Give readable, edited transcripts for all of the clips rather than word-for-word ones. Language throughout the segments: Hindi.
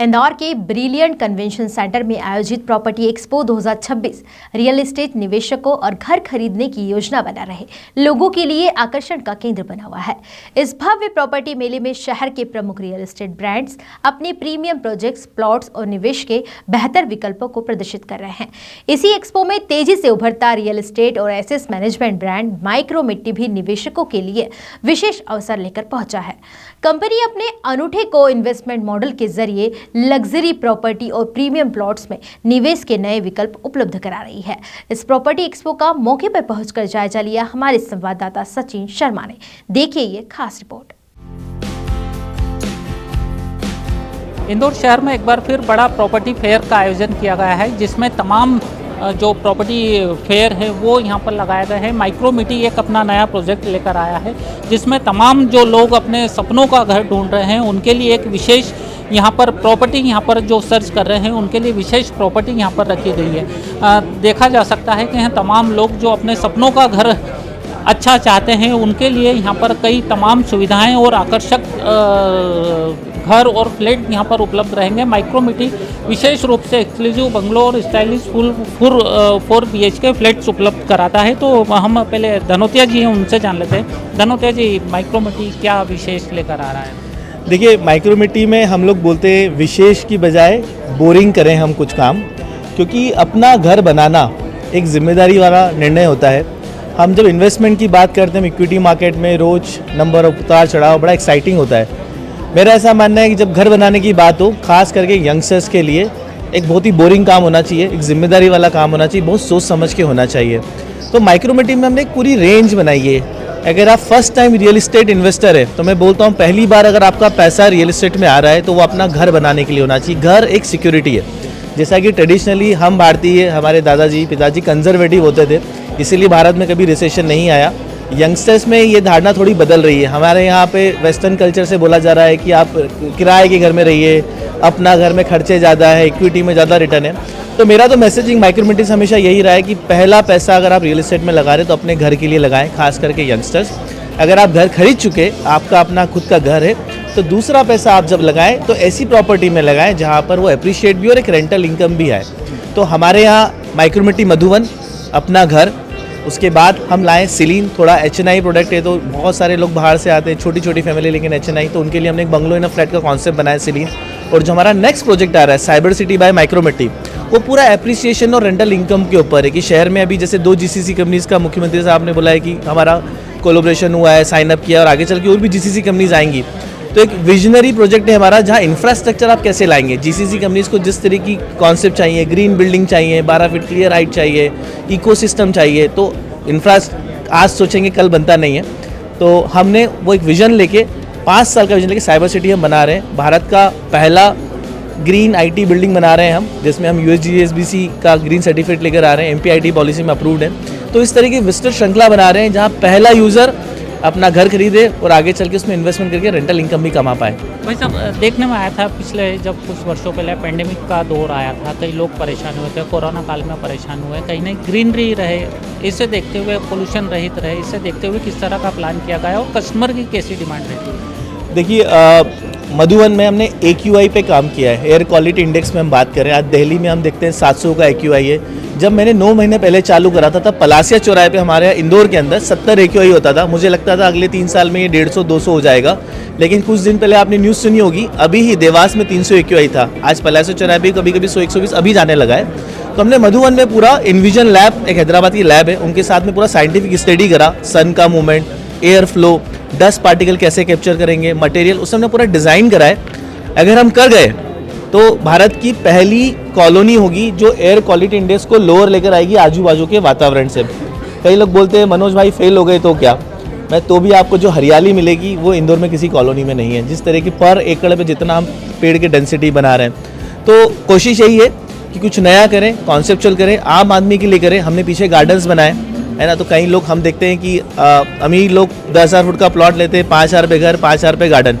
इंदौर के ब्रिलियंट कन्वेंशन सेंटर में आयोजित प्रॉपर्टी एक्सपो 2026 रियल एस्टेट निवेशकों और घर खरीदने की योजना बना रहे लोगों के लिए आकर्षण का केंद्र बना हुआ है। इस भव्य प्रॉपर्टी मेले में शहर के प्रमुख रियल एस्टेट ब्रांड्स अपने प्रीमियम प्रोजेक्ट्स, प्लॉट्स और निवेश के बेहतर विकल्पों को प्रदर्शित कर रहे हैं। इसी एक्सपो में तेजी से उभरता रियल एस्टेट और एसेट मैनेजमेंट ब्रांड माइक्रो मिट्टी भी निवेशकों के लिए विशेष अवसर लेकर पहुंचा है। कंपनी अपने अनूठे को इन्वेस्टमेंट मॉडल के जरिए लग्जरी प्रॉपर्टी और प्रीमियम प्लॉट्स में निवेश के नए विकल्प उपलब्ध करा रही है। इस प्रॉपर्टी एक्सपो का मौके पर पहुंचकर जायजा लिया हमारे संवाददाता सचिन शर्मा ने। देखिए ये खास रिपोर्ट। इंदौर शहर में एक बार फिर बड़ा प्रॉपर्टी फेयर का आयोजन किया गया है, जिसमें तमाम जो प्रॉपर्टी फेयर है वो यहाँ पर लगाया गया है। माइक्रो मिट्टी एक अपना नया प्रोजेक्ट लेकर आया है, जिसमें तमाम जो लोग अपने सपनों का घर ढूंढ रहे हैं उनके लिए एक विशेष यहाँ पर प्रॉपर्टी, यहाँ पर जो सर्च कर रहे हैं उनके लिए विशेष प्रॉपर्टी यहाँ पर रखी गई है। देखा जा सकता है कि यहाँ तमाम लोग जो अपने सपनों का घर अच्छा चाहते हैं उनके लिए यहाँ पर कई तमाम सुविधाएं और आकर्षक घर और फ्लैट यहाँ पर उपलब्ध रहेंगे। माइक्रो मिट्टी विशेष रूप से एक्सक्लूसिव बंगलो और स्टाइलिश फुल 4 BHK फ्लैट्स उपलब्ध कराता है। तो हम पहले धनोतिया जी हैं, उनसे जान लेते हैं। धनोतिया जी, माइक्रो मिट्टी क्या विशेष लेकर आ रहा है? देखिए, माइक्रो मिट्टी में हम लोग बोलते हैं विशेष की बजाय बोरिंग करें हम कुछ काम, क्योंकि अपना घर बनाना एक जिम्मेदारी वाला निर्णय होता है। हम जब इन्वेस्टमेंट की बात करते हैं इक्विटी मार्केट में रोज नंबर उतार चढ़ाव बड़ा एक्साइटिंग होता है। मेरा ऐसा मानना है कि जब घर बनाने की बात हो, खास करके यंगस्टर्स के लिए एक बहुत ही बोरिंग काम होना चाहिए, एक जिम्मेदारी वाला काम होना चाहिए, बहुत सोच समझ के होना चाहिए। तो माइक्रो मिट्टी में हमने एक पूरी रेंज बनाई है। अगर आप first time real estate investor है तो मैं बोलता हूँ पहली बार अगर आपका पैसा रियल एस्टेट में आ रहा है तो वो अपना घर बनाने के लिए होना चाहिए। घर एक सिक्योरिटी है। जैसा कि ट्रेडिशनली हम भारतीय, हमारे दादाजी पिताजी कंजर्वेटिव होते थे, इसीलिए भारत में कभी रिसेशन नहीं आया। यंगस्टर्स में ये धारणा थोड़ी बदल रही है। हमारे यहाँ पे वेस्टर्न कल्चर से बोला जा रहा है कि आप किराए के घर में रहिए, अपना घर में खर्चे ज़्यादा है, इक्विटी में ज़्यादा रिटर्न है। तो मेरा तो मैसेजिंग माइक्रो मिट्टी से हमेशा यही रहा है कि पहला पैसा अगर आप रियल एस्टेट में लगा रहे तो अपने घर के लिए लगाएं, खास करके यंगस्टर्स। अगर आप घर खरीद चुके, आपका अपना खुद का घर है, तो दूसरा पैसा आप जब लगाएं तो ऐसी प्रॉपर्टी में लगाएं जहाँ पर वो अप्रिशिएट भी और एक रेंटल इनकम भी आए। तो हमारे यहाँ माइक्रो मिट्टी मधुवन, अपना घर, उसके बाद हम लाएं सिलीन, थोड़ा HNI प्रोडक्ट है तो बहुत सारे लोग बाहर से आते हैं, छोटी छोटी फैमिली लेकिन HNI, तो उनके लिए हमने एक बंगलो इन अ फ्लैट का कॉन्सेप्ट बनाया सिलीन। और जो हमारा नेक्स्ट प्रोजेक्ट आ रहा है साइबर सिटी बाय माइक्रो मिट्टी, वो पूरा एप्रिसिएशन और रेंटल इनकम के ऊपर है कि शहर में अभी जैसे 2 GCC कंपनीज का मुख्यमंत्री साहब ने बोला है कि हमारा कोलैबोरेशन हुआ है, साइन अप किया और आगे चल के और भी GCC कंपनीज आएंगी। तो एक विजनरी प्रोजेक्ट है हमारा, जहाँ इंफ्रास्ट्रक्चर आप कैसे लाएंगे। GCC कंपनीज को जिस तरह की कॉन्सेप्ट चाहिए, ग्रीन बिल्डिंग चाहिए, 12 फीट क्लियर हाइट चाहिए, इकोसिस्टम चाहिए, तो आज सोचेंगे कल बनता नहीं है। तो हमने वो एक विजन लेके 5 साल का विजन लेके साइबर सिटी हम बना रहे हैं। भारत का पहला ग्रीन IT बिल्डिंग बना रहे हैं हम, जिसमें हम USGSBC का ग्रीन सर्टिफिकेट लेकर आ रहे हैं, MPIT पॉलिसी में अप्रूव्ड है। तो इस तरह की विजिटर श्रृंखला बना रहे हैं जहाँ पहला यूज़र अपना घर खरीदे और आगे चल के उसमें इन्वेस्टमेंट करके रेंटल इनकम भी कमा पाए। भाई साहब, देखने में आया था पिछले जब कुछ वर्षों पहले पेंडेमिक का दौर आया था, कई लोग परेशान हुए थे, कोरोना काल में परेशान हुए, कहीं नहीं ग्रीनरी रहे, इसे देखते हुए पोल्यूशन रहित रहे, इसे देखते हुए किस तरह का प्लान किया गया और कस्टमर की कैसी डिमांड रहती है? देखिए, मधुवन में हमने AQI पे काम किया है। एयर क्वालिटी इंडेक्स में हम बात करें, आज दिल्ली में हम देखते हैं 700 का AQI है। जब मैंने 9 महीने पहले चालू करा था तब पलासिया चौराहे पे हमारे इंदौर के अंदर 70 AQI होता था। मुझे लगता था अगले 3 साल में ये 150-200 हो जाएगा, लेकिन कुछ दिन पहले आपने न्यूज़ सुनी होगी, अभी ही देवास में 300 AQI था। आज पलासिया चौराहे पे कभी कभी 100-120 अभी जाने लगा है। तो हमने मधुवन में पूरा इनविजन लैब, एक हैदराबाद की लैब है, उनके साथ में पूरा साइंटिफिक स्टडी करा, सन का movement, air flow, dust particle कैसे कैप्चर करेंगे, मटेरियल, उससे हमने पूरा डिज़ाइन करा है। अगर हम कर गए तो भारत की पहली कॉलोनी होगी जो एयर क्वालिटी इंडेक्स को लोअर लेकर आएगी आजू बाजू के वातावरण से। कई लोग बोलते हैं मनोज भाई फेल हो गए तो क्या, मैं तो भी आपको जो हरियाली मिलेगी वो इंदौर में किसी कॉलोनी में नहीं है। जिस तरह की पर एकड़ पे जितना हम पेड़ की डेंसिटी बना रहे हैं, तो कोशिश यही है कि कुछ नया करें, कॉन्सेप्चुअल करें, आम आदमी के लिए करें। हमने पीछे गार्डन्स बनाए है ना, तो कई लोग हम देखते हैं कि अमीर लोग 10,000 फुट का प्लॉट लेते हैं, 5,000 पे घर, 5,000 पे गार्डन,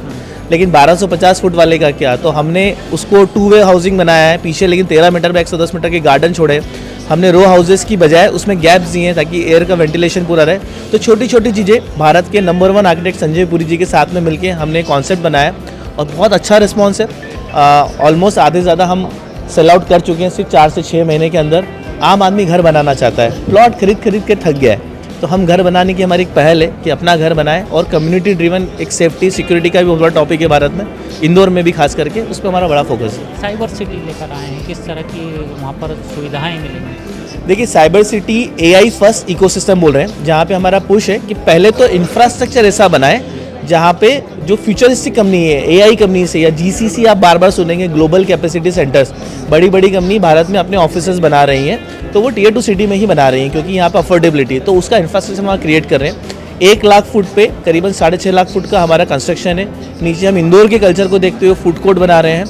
लेकिन 1250 फुट वाले का क्या। तो हमने उसको 2 वे हाउसिंग बनाया है पीछे, लेकिन 13 मीटर में 110 मीटर के गार्डन छोड़े। हमने रो हाउसेस की बजाय उसमें गैप्स दिए हैं ताकि एयर का वेंटिलेशन पूरा रहे। तो छोटी छोटी चीज़ें भारत के नंबर 1 आर्किटेक्ट संजय पुरी जी के साथ में मिलकर हमने कॉन्सेप्ट बनाया और बहुत अच्छा रिस्पॉन्स है। ऑलमोस्ट आधे से ज़्यादा हम सेल आउट कर चुके हैं सिर्फ 4 से 6 महीने के अंदर। आम आदमी घर बनाना चाहता है, प्लॉट खरीद के थक गया है, तो हम घर बनाने की हमारी एक पहल है कि अपना घर बनाएं और कम्युनिटी ड्रिवन एक सेफ्टी सिक्योरिटी का भी बहुत बड़ा टॉपिक है भारत में, इंदौर में भी खास करके उस पर हमारा बड़ा फोकस है। साइबर सिटी लेकर आए हैं, किस तरह की वहाँ पर सुविधाएं मिलेंगी? देखिए, cyber city AI first ecosystem बोल रहे हैं, जहाँ पे हमारा पुश है कि पहले तो इंफ्रास्ट्रक्चर ऐसा बनाए जहाँ पे जो फ्यूचरिस्टिक कंपनी है, AI कंपनी से या GCC, आप बार बार सुनेंगे ग्लोबल कैपेसिटी सेंटर्स, बड़ी बड़ी कंपनी भारत में अपने ऑफिसेज बना रही हैं, तो वो Tier 2 सिटी में ही बना रही हैं क्योंकि यहाँ पे अफोर्डेबिलिटी है, तो उसका इंफ्रास्ट्रक्चर हम क्रिएट कर रहे हैं। 1 लाख फुट पे करीबन 6.5 लाख फुट का हमारा कंस्ट्रक्शन है। नीचे हम इंदौर के कल्चर को देखते हुए फूड कोर्ट बना रहे हैं।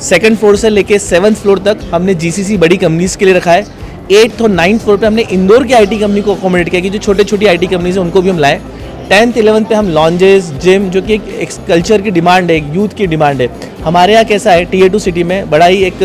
2nd फ्लोर से लेके 7th फ्लोर तक हमने GCC बड़ी कंपनीज के लिए रखा है। 8th और 9th फ्लोर पे हमने इंदौर की IT कंपनी को अकोमोडेट किया कि जो छोटे छोटी IT कंपनीज हैं उनको भी हम लाएँ। 10th 11th पे हम लॉन्जेस, जिम, जो कि एक कल्चर की डिमांड है, एक यूथ की डिमांड है। हमारे यहाँ कैसा है, Tier 2 सिटी में बड़ा ही एक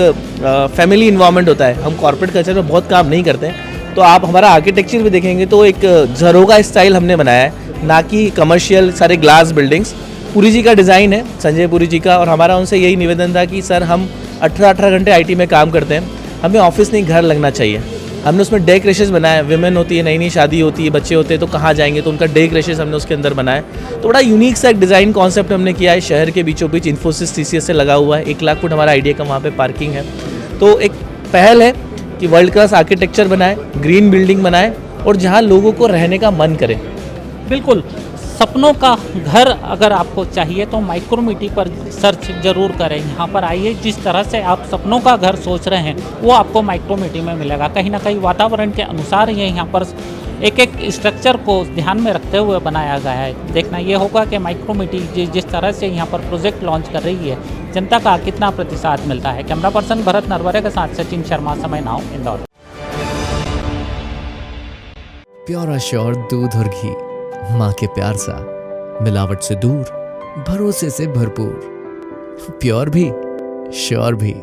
फैमिली इन्वायरमेंट होता है, हम कॉर्पोरेट कल्चर में बहुत काम नहीं करते हैं, तो आप हमारा आर्किटेक्चर भी देखेंगे तो एक झरोगा स्टाइल हमने बनाया है, ना कि कमर्शियल सारे ग्लास बिल्डिंग्स। पुरी जी का डिज़ाइन है, संजय पुरी जी का, और हमारा उनसे यही निवेदन था कि सर हम 18 घंटे IT में काम करते हैं, हमें ऑफिस नहीं घर लगना चाहिए। हमने उसमें डे क्रेशेस बनाए, विमेन होती है, नई नई शादी होती है, बच्चे होते हैं, तो कहाँ जाएंगे, तो उनका डे क्रेशेस हमने उसके अंदर बनाए। तो बड़ा यूनिक सा एक डिज़ाइन कॉन्सेप्ट हमने किया है। शहर के बीचों बीच इन्फोसिस TCS से लगा हुआ है, 1 लाख फुट हमारा आइडिया का वहाँ पे पार्किंग है। तो एक पहल है कि वर्ल्ड क्लास आर्किटेक्चर बनाए, ग्रीन बिल्डिंग बनाए और जहाँ लोगों को रहने का मन करे। बिल्कुल, सपनों का घर अगर आपको चाहिए तो माइक्रोमिटी पर सर्च जरूर करें। यहाँ पर आइए, जिस तरह से आप सपनों का घर सोच रहे हैं वो आपको माइक्रोमिटी में मिलेगा। कहीं ना कहीं वातावरण के अनुसार ये यहाँ पर एक एक स्ट्रक्चर को ध्यान में रखते हुए बनाया गया है। देखना ये होगा कि माइक्रोमिटी जिस तरह से यहाँ पर प्रोजेक्ट लॉन्च कर रही है, जनता का कितना प्रतिसाद मिलता है। कैमरा पर्सन भरत नरवरे के साथ सचिन शर्मा, समय नाउ, इंदौर। प्योर एश्योर दूध और घी, माँ के प्यार सा, मिलावट से दूर, भरोसे से भरपूर, प्योर भी, श्योर भी।